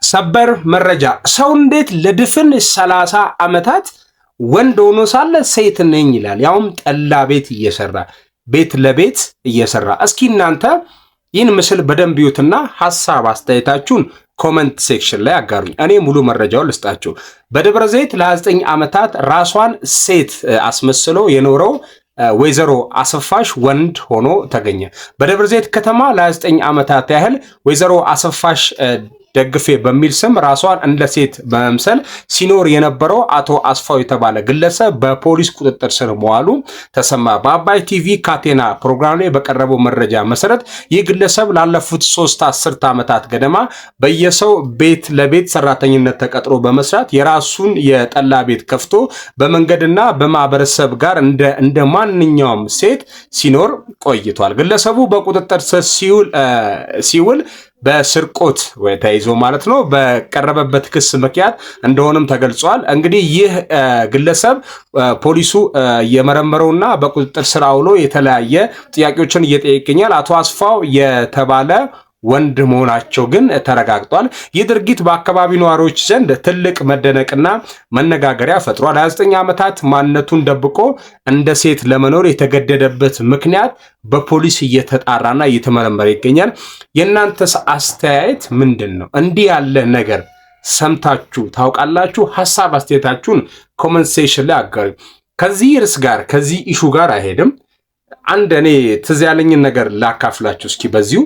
ሰበር መረጃ ሰው እንዴት ለድፍን 30 ዓመታት ወንድ ሆኖ ሳለ ሴት ነኝ ይላል? ያውም ጠላ ቤት እየሰራ ቤት ለቤት እየሰራ። እስኪ እናንተ ይህን ምስል በደንብ ይዩትና ሐሳብ አስተያየታችሁን ኮሜንት ሴክሽን ላይ አጋሩኝ። እኔ ሙሉ መረጃውን ልስጣችሁ። በደብረ ዘይት ለ9 ዓመታት ራሷን ሴት አስመስሎ የኖረው ወይዘሮ አሰፋሽ ወንድ ሆኖ ተገኘ። በደብረ ዘይት ከተማ ለ9 ዓመታት ያህል ወይዘሮ አሰፋሽ ደግፌ በሚል ስም ራሷን እንደ ሴት በመምሰል ሲኖር የነበረው አቶ አስፋው የተባለ ግለሰብ በፖሊስ ቁጥጥር ስር መዋሉ ተሰማ። በአባይ ቲቪ ካቴና ፕሮግራም ላይ በቀረበው መረጃ መሰረት ይህ ግለሰብ ላለፉት 3 አስርት ዓመታት ገደማ በየሰው ቤት ለቤት ሰራተኝነት ተቀጥሮ በመስራት የራሱን የጠላ ቤት ከፍቶ በመንገድና በማህበረሰብ ጋር እንደ ማንኛውም ሴት ሲኖር ቆይቷል። ግለሰቡ በቁጥጥር ስር ሲውል በስርቆት ተይዞ ማለት ነው በቀረበበት ክስ ምክንያት እንደሆነም ተገልጿል። እንግዲህ ይህ ግለሰብ ፖሊሱ የመረመረውና በቁጥጥር ስር አውሎ የተለያየ ጥያቄዎችን እየጠየቀኛል። አቶ አስፋው የተባለ ወንድ መሆናቸው ግን ተረጋግጧል። ይህ ድርጊት በአካባቢው ነዋሪዎች ዘንድ ትልቅ መደነቅና መነጋገሪያ ፈጥሯል። 29 ዓመታት ማንነቱን ደብቆ እንደ ሴት ለመኖር የተገደደበት ምክንያት በፖሊስ እየተጣራና እየተመረመረ ይገኛል። የእናንተስ አስተያየት ምንድን ነው? እንዲህ ያለ ነገር ሰምታችሁ ታውቃላችሁ? ሐሳብ አስተያየታችሁን ኮሜንት ሴክሽን ላይ አጋሩ። ከዚህ ርዕስ ጋር ከዚህ ኢሹ ጋር አይሄድም። አንድ እኔ ትዝ ያለኝን ነገር ላካፍላችሁ እስኪ በዚሁ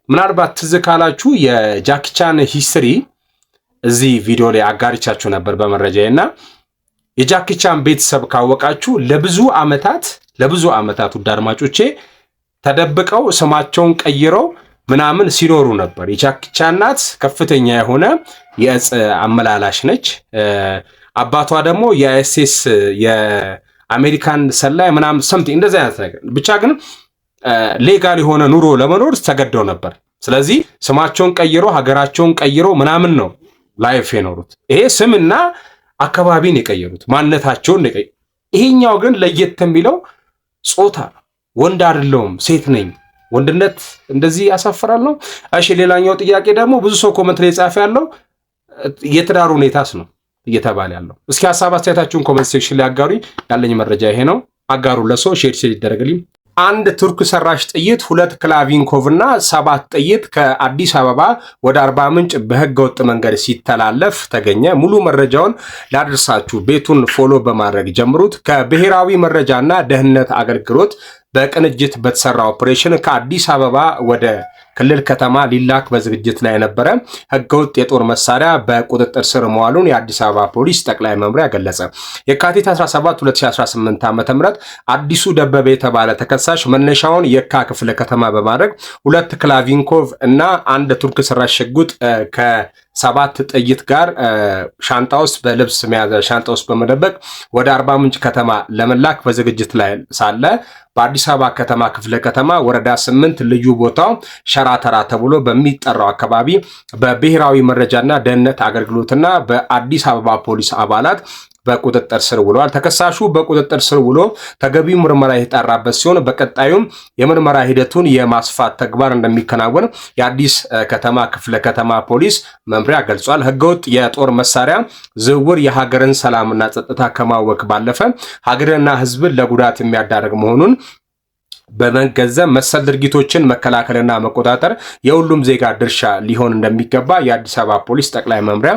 ምናልባት ትዝ ካላችሁ የጃኪ ቻን ሂስትሪ እዚህ ቪዲዮ ላይ አጋሪቻችሁ ነበር በመረጃዬና የጃኪ ቻን ቤተሰብ ካወቃችሁ ለብዙ ዓመታት ውድ አድማጮቼ ተደብቀው ስማቸውን ቀይረው ምናምን ሲኖሩ ነበር። የጃኪ ቻን እናት ከፍተኛ የሆነ የእጽ አመላላሽ ነች። አባቷ ደግሞ የኤስኤስ የአሜሪካን ሰላይ ምናምን ሰምቲንግ እንደዛ አይነት ነገር ብቻ ግን ሌጋል የሆነ ኑሮ ለመኖር ተገደው ነበር። ስለዚህ ስማቸውን ቀይሮ ሀገራቸውን ቀይሮ ምናምን ነው ላይፍ የኖሩት። ይሄ ስምና አካባቢን የቀየሩት ማንነታቸውን የቀየሩት። ይሄኛው ግን ለየት የሚለው ጾታ ወንድ አይደለሁም ሴት ነኝ። ወንድነት እንደዚህ ያሳፍራል ነው። እሺ ሌላኛው ጥያቄ ደግሞ ብዙ ሰው ኮሜንት ላይ ጻፈ ያለው የትዳር ሁኔታስ ነው እየተባለ ያለው። እስኪ ሐሳብ አስተያየታችሁን ኮሜንት ሴክሽን ላይ አጋሩኝ። ያለኝ መረጃ ይሄ ነው። አጋሩ ለሰው ሼር ይደረግልኝ። አንድ ቱርክ ሰራሽ ጥይት 2 ክላቪንኮቭ እና 7 ጥይት ከአዲስ አበባ ወደ አርባ ምንጭ በህገ ወጥ መንገድ ሲተላለፍ ተገኘ። ሙሉ መረጃውን ላደርሳችሁ ቤቱን ፎሎ በማድረግ ጀምሩት። ከብሔራዊ መረጃና ደህንነት አገልግሎት በቅንጅት በተሰራ ኦፕሬሽን ከአዲስ አበባ ወደ ክልል ከተማ ሊላክ በዝግጅት ላይ የነበረ ህገወጥ የጦር መሳሪያ በቁጥጥር ስር መዋሉን የአዲስ አበባ ፖሊስ ጠቅላይ መምሪያ ገለጸ። የካቲት 17 2018 ዓ.ም አዲሱ ደበበ የተባለ ተከሳሽ መነሻውን የካ ክፍለ ከተማ በማድረግ 2 ክላቪንኮቭ እና 1 ቱርክ ሰራሽ ሽጉጥ ከ7 ጥይት ጋር ሻንጣ ውስጥ በልብስ መያዣ ሻንጣ ውስጥ በመደበቅ ወደ አርባ ምንጭ ከተማ ለመላክ በዝግጅት ላይ ሳለ በአዲስ አበባ ከተማ ክፍለ ከተማ ወረዳ 8 ልዩ ቦታው ሸራተራ ተብሎ በሚጠራው አካባቢ በብሔራዊ መረጃና ደህንነት አገልግሎትና በአዲስ አበባ ፖሊስ አባላት በቁጥጥር ስር ውሏል። ተከሳሹ በቁጥጥር ስር ውሎ ተገቢው ምርመራ የተጣራበት ሲሆን በቀጣዩም የምርመራ ሂደቱን የማስፋት ተግባር እንደሚከናወን የአዲስ ከተማ ክፍለ ከተማ ፖሊስ መምሪያ ገልጿል። ህገወጥ የጦር መሳሪያ ዝውውር የሀገርን ሰላምና ጸጥታ ከማወክ ባለፈ ሀገርና ህዝብን ለጉዳት የሚያዳርግ መሆኑን በመገንዘብ መሰል ድርጊቶችን መከላከልና መቆጣጠር የሁሉም ዜጋ ድርሻ ሊሆን እንደሚገባ የአዲስ አበባ ፖሊስ ጠቅላይ መምሪያ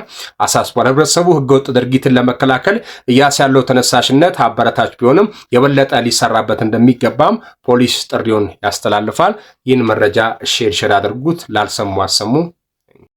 አሳስቧል። ህብረተሰቡ ህገወጥ ድርጊትን ለመከላከል ያለው ተነሳሽነት አበረታች ቢሆንም የበለጠ ሊሰራበት እንደሚገባም ፖሊስ ጥሪውን ያስተላልፋል። ይህን መረጃ ሼር አድርጉት። ላልሰሙ አሰሙ።